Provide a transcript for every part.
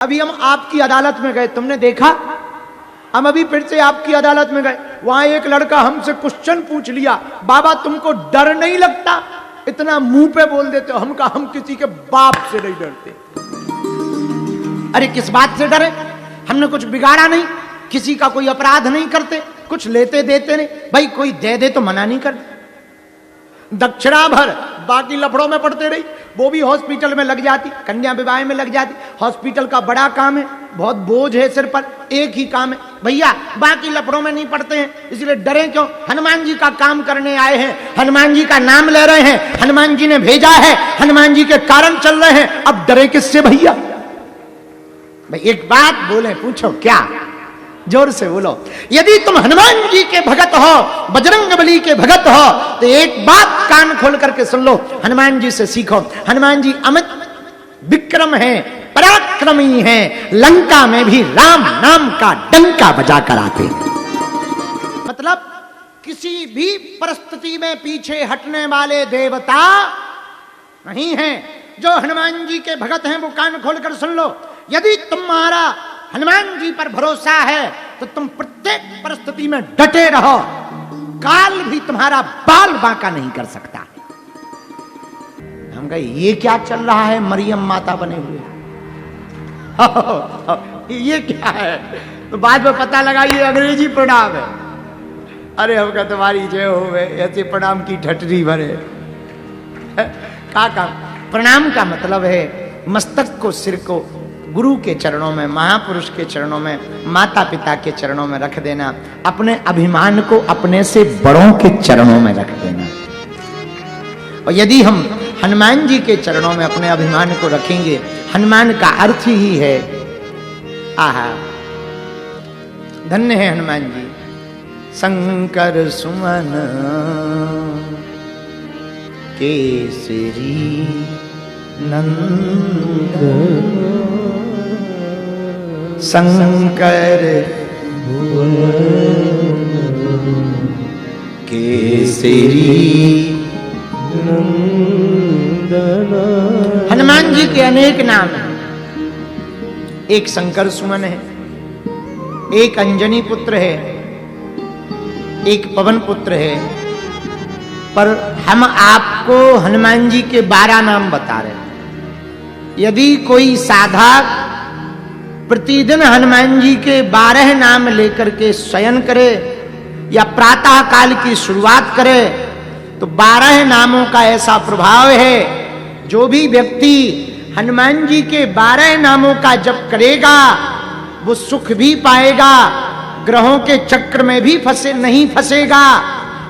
अभी हम आपकी अदालत में गए, तुमने देखा? हम अभी फिर से आपकी अदालत में गए, वहां एक लड़का हमसे क्वेश्चन पूछ लिया, बाबा तुमको डर नहीं लगता? इतना मुंह पे बोल देते हो। हम कहा हम किसी के बाप से नहीं डरते। अरे किस बात से डरे? हमने कुछ बिगाड़ा नहीं, किसी का कोई अपराध नहीं करते, कुछ लेते देते नहीं। भाई कोई दे दे तो मना नहीं करते। दक्षिणा भर बाकी लफड़ों में पड़ते रही, वो भी हॉस्पिटल में लग जाती, कन्या विवाह में लग जाती। हॉस्पिटल का बड़ा काम है, बहुत बोझ है सिर पर, एक ही काम है भैया, बाकी लफड़ों में नहीं पड़ते हैं, इसलिए डरे क्यों? हनुमान जी का काम करने आए हैं, हनुमान जी का नाम ले रहे हैं, हनुमान जी ने भेजा है, हनुमान जी के कारण चल रहे हैं, अब डरे किससे भैया? भाई एक बात बोले, पूछो क्या? जोर से बोलो। यदि तुम हनुमान जी के भगत हो, बजरंगबली के भगत हो, तो एक बात कान खोल करके सुन लो, हनुमान जी से सीखो। हनुमान जी अमित विक्रम है, पराक्रमी है, लंका में भी राम नाम का डंका बजा कर आते। मतलब किसी भी परिस्थिति में पीछे हटने वाले देवता नहीं है। जो हनुमान जी के भगत हैं वो कान खोलकर सुन लो। यदि तुम्हारा हनुमान जी पर भरोसा है तो तुम प्रत्येक परिस्थिति में डटे रहो, काल भी तुम्हारा बाल बांका नहीं कर सकता। हम कहे ये क्या चल रहा है, मरियम माता बने हुए ये क्या है? तो बाद में पता लगा ये अंग्रेजी प्रणाम है। अरे हम कहा तुम्हारी जय हो, ऐसे प्रणाम की ठटरी भरे। का प्रणाम का मतलब है मस्तक को, सिर को गुरु के चरणों में, महापुरुष के चरणों में, माता पिता के चरणों में रख देना, अपने अभिमान को अपने से बड़ों के चरणों में रख देना। और यदि हम हनुमान जी के चरणों में अपने अभिमान को रखेंगे, हनुमान का अर्थ ही है आहा, धन्य है हनुमान जी। शंकर सुमन केसरी नंद, शंकर केसरी नंदन। हनुमान जी के अनेक नाम हैं। एक शंकर सुमन है, एक अंजनी पुत्र है, एक पवन पुत्र है। पर हम आपको हनुमान जी के 12 नाम बता रहे हैं। यदि कोई साधक प्रतिदिन हनुमान जी के 12 नाम लेकर के शयन करे या प्रातः काल की शुरुआत करे तो 12 नामों का ऐसा प्रभाव है, जो भी व्यक्ति हनुमान जी के 12 नामों का जप करेगा वो सुख भी पाएगा, ग्रहों के चक्र में भी नहीं फंसेगा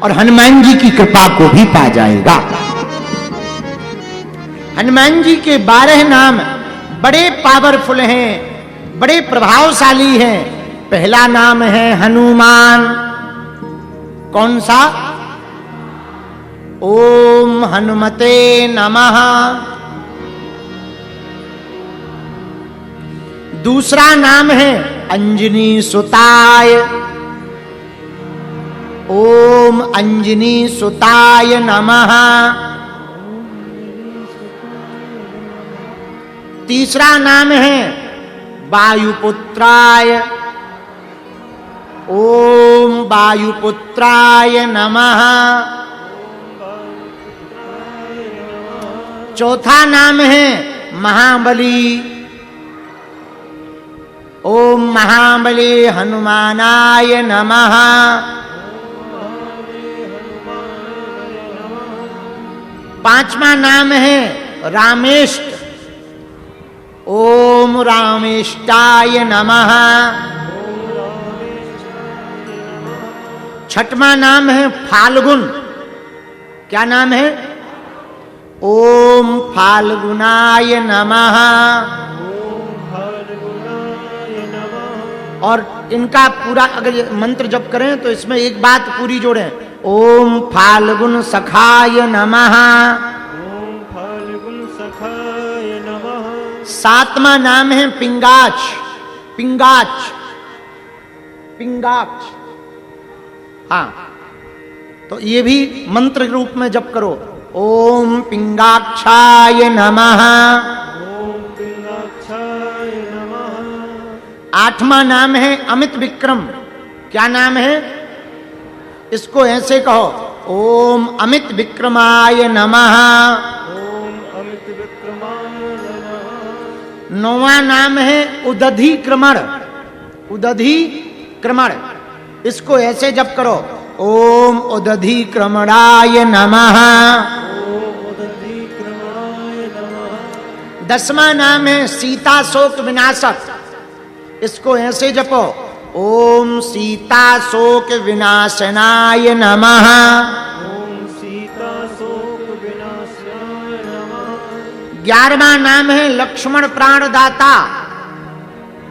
और हनुमान जी की कृपा को भी पा जाएगा। हनुमान जी के 12 नाम बड़े पावरफुल हैं, बड़े प्रभावशाली हैं। पहला नाम है हनुमान। कौन सा? ओम हनुमते नमः। दूसरा नाम है अंजनी सुताय। ओम अंजनी सुताय नमः। तीसरा नाम है वायुपुत्राय। ओम वायुपुत्राय नमः। चौथा नाम है महाबली। ओम महाबली हनुमानाय नमः। पांचवा नाम है रामेष्ट। ओम रामेष्टाय नमः। छठवां नाम है फाल्गुन। क्या नाम है? ओम फाल्गुनाय नमः। और इनका पूरा अगर ये मंत्र जप करें तो इसमें एक बात पूरी जोड़ें, ओम फाल्गुन सखाय नमः। ओम फाल्गुन सखाय नमः। सातवां नाम है पिंगाच। पिंगाच, पिंगाक्ष। हाँ, तो ये भी मंत्र रूप में जप करो। ओम पिंगाक्षाय नमः। ओम पिंगाक्षाय नमः। 8वां नाम है अमित विक्रम। क्या नाम है? इसको ऐसे कहो, ओम अमित विक्रमाय नमः। ओम अमित विक्रमाय नमः। 9वां नाम है उदधि क्रमण। उदधि क्रमण, इसको ऐसे जप करो, ओम उदधि क्रमणाय नमः। ओम उदधि क्रमणाय नमः। 10वां नाम है सीता शोक विनाशक। इसको ऐसे जपो, ओम सीता शोक विनाशनाय नमः। ओम सीता शोक विनाशाय नमः। 11वां नाम है लक्ष्मण प्राणदाता।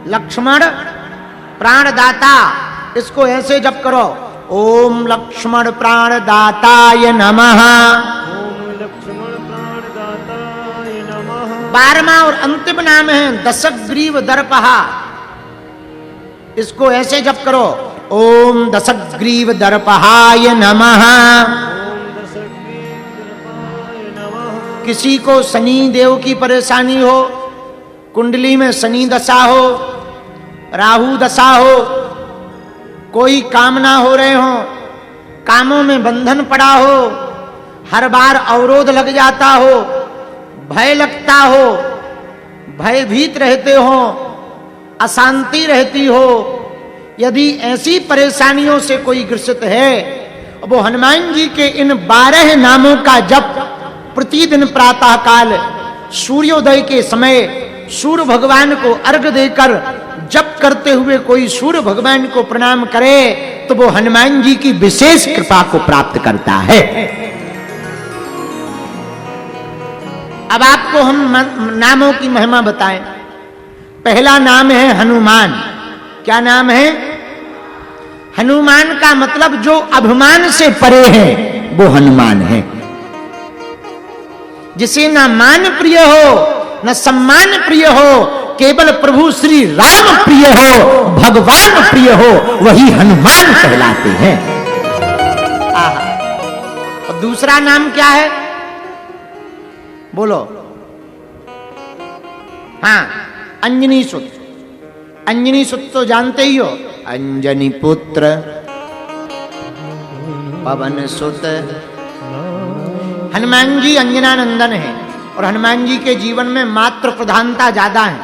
लक्ष्मण प्राणदाता, इसको ऐसे जप करो, ओम लक्ष्मण प्राणदाताय नमः। ओम लक्ष्मण प्राणदाताय नमः। 12वां और अंतिम नाम है दशग्रीव दर्पहा। इसको ऐसे जप करो, ओम दशग्रीव दर्पहाय नमः। ओम दशग्रीव दर्पहाय नमः। किसी को शनि देव की परेशानी हो, कुंडली में शनि दशा हो, राहु दशा हो, कोई काम ना हो रहे हो, कामों में बंधन पड़ा हो, हर बार अवरोध लग जाता हो, भय लगता हो, भयभीत रहते हो, अशांति रहती हो, यदि ऐसी परेशानियों से कोई ग्रसित है, वो हनुमान जी के इन 12 नामों का जप प्रतिदिन प्रातः काल सूर्योदय के समय सूर्य भगवान को अर्घ्य देकर जप करते हुए कोई सूर्य भगवान को प्रणाम करे तो वो हनुमान जी की विशेष कृपा को प्राप्त करता है। अब आपको हम नामों की महिमा बताएं। पहला नाम है हनुमान। क्या नाम है? हनुमान का मतलब जो अभिमान से परे है वो हनुमान है। जिसे ना मान प्रिय हो न सम्मान प्रिय हो, केवल प्रभु श्री राम प्रिय हो, भगवान प्रिय हो, वही हनुमान कहलाते हैं। और दूसरा नाम क्या है? बोलो। हाँ, अंजनी सुत। अंजनी सुत तो जानते ही हो, अंजनी पुत्र पवन सुत। हनुमान जी अंजनानंदन है और हनुमान जी के जीवन में मातृ प्रधानता ज्यादा है।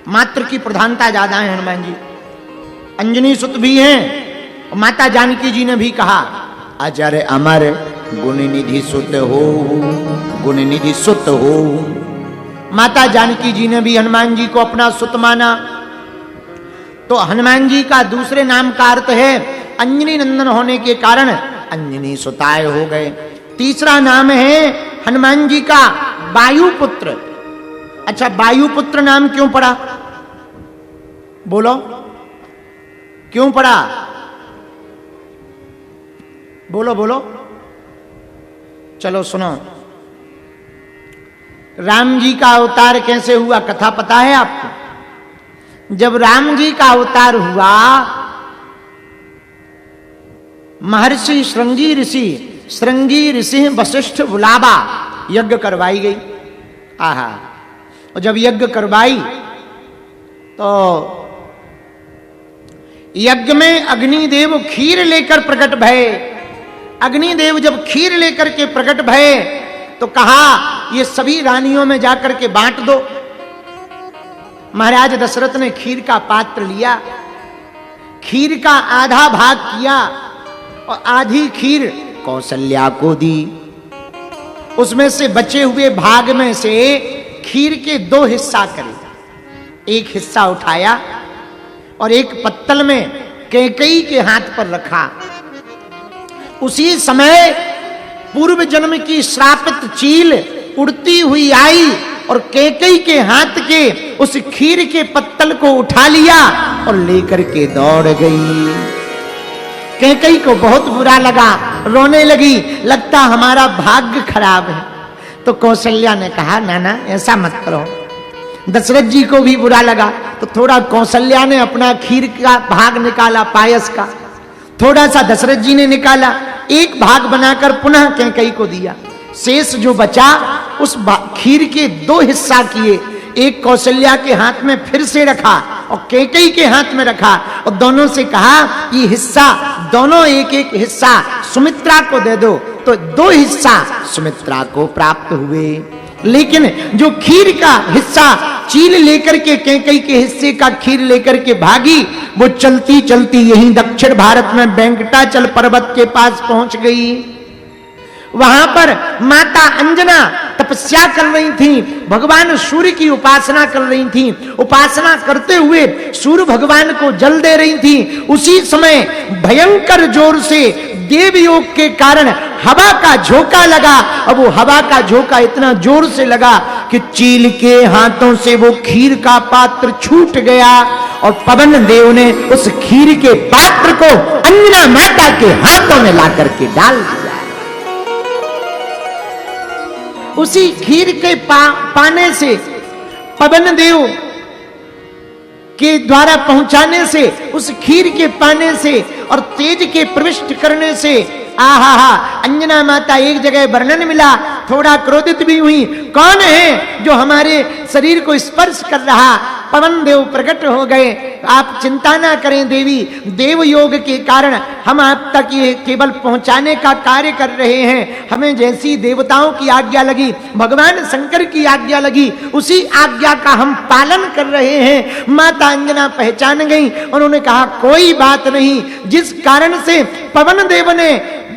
मातृ की प्रधानता ज्यादा है हनुमान जी। अंजनी सुत भी हैं और माता जानकी जी ने भी कहा, अजर अमर गुण निधि सुत हो, गुण निधि सुत हो। माता जानकी जी ने भी हनुमान जी को अपना सुत माना। तो हनुमान जी का दूसरे नाम का अर्थ है अंजनी नंदन होने के कारण अंजनी सुताय हो गए। तीसरा नाम है हनुमान जी का वायुपुत्र। अच्छा, वायुपुत्र नाम क्यों पड़ा? बोलो, क्यों पड़ा? बोलो बोलो। चलो सुनो, राम जी का अवतार कैसे हुआ, कथा पता है आपको? जब राम जी का अवतार हुआ, महर्षि श्रृंगी ऋषि वशिष्ठ बुलावा यज्ञ करवाई गई। आहा, और जब यज्ञ करवाई तो यज्ञ में अग्निदेव खीर लेकर प्रकट भये। अग्निदेव जब खीर लेकर के प्रकट भये तो कहा, ये सभी रानियों में जाकर के बांट दो। महाराज दशरथ ने खीर का पात्र लिया, खीर का आधा भाग किया और आधी खीर कौशल्या को दी। उसमें से बचे हुए भाग में से खीर के 2 हिस्सा करे। एक हिस्सा उठाया और एक पत्तल में कैकेयी के हाथ पर रखा। उसी समय पूर्व जन्म की श्रापित चील उड़ती हुई आई और कैकेयी के हाथ के उस खीर के पत्तल को उठा लिया और लेकर के दौड़ गई। कैकेयी को बहुत बुरा लगा, रोने लगी, लगता हमारा भाग्य खराब है। तो कौशल्या ने कहा, नाना ऐसा मत करो। दशरथ जी को भी बुरा लगा तो थोड़ा कौशल्या ने अपना खीर का भाग निकाला, पायस का थोड़ा सा दशरथ जी ने निकाला, एक भाग बनाकर पुनः कैकेयी को दिया। शेष जो बचा उस खीर के 2 हिस्सा किए, एक कौशल्या के हाथ में फिर से रखा और कैकेयी के हाथ में रखा और दोनों से कहा ये हिस्सा दोनों एक एक हिस्सा सुमित्रा को दे दो। तो 2 हिस्सा सुमित्रा को प्राप्त हुए। लेकिन जो खीर का हिस्सा चील लेकर के कैकेयी के हिस्से का खीर लेकर के भागी, वो चलती चलती यहीं दक्षिण भारत में वेंकटाचल पर्वत के पास पहुंच गई। वहां पर माता अंजना तपस्या कर रही थी, भगवान सूर्य की उपासना कर रही थी। उपासना करते हुए सूर्य भगवान को जल दे रही थी। उसी समय भयंकर जोर से देवयोग के कारण हवा का झोंका लगा और वो हवा का झोंका इतना जोर से लगा कि चील के हाथों से वो खीर का पात्र छूट गया और पवन देव ने उस खीर के पात्र को अंजना माता के हाथों में ला करके डाल दिया। उसी खीर के पाने से पवन देव के द्वारा पहुंचाने से, उस खीर के पाने से और तेज के प्रविष्ट करने से आहा अंजना माता एक जगह वर्णन मिला, थोड़ा क्रोधित भी हुई। कौन है जो हमारे शरीर को स्पर्श कर रहा? पवन देव प्रकट हो गए। आप चिंता ना करें देवी, देव योग के कारण हम आप तक ये केवल पहुंचाने का कार्य कर रहे हैं। हमें जैसी देवताओं की आज्ञा लगी, भगवान शंकर की आज्ञा लगी, उसी आज्ञा का हम पालन कर रहे हैं। माता अंजना पहचान गई। उन्होंने कहा कोई बात नहीं, जिस कारण से पवन देव ने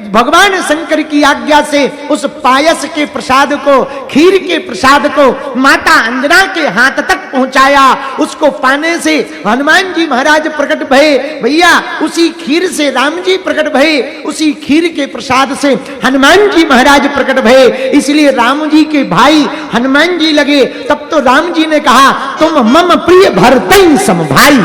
भगवान शंकर की आज्ञा से उस पायस के प्रसाद को, खीर के प्रसाद को माता अंजना के हाथ तक पहुंचाया, उसको पाने से हनुमान जी महाराज प्रकट भये। भैया उसी खीर से राम जी प्रकट भये, उसी खीर के प्रसाद से हनुमान जी महाराज प्रकट भये। इसलिए राम जी के भाई हनुमान जी लगे। तब तो राम जी ने कहा तुम मम प्रिय भरतई सम भाई।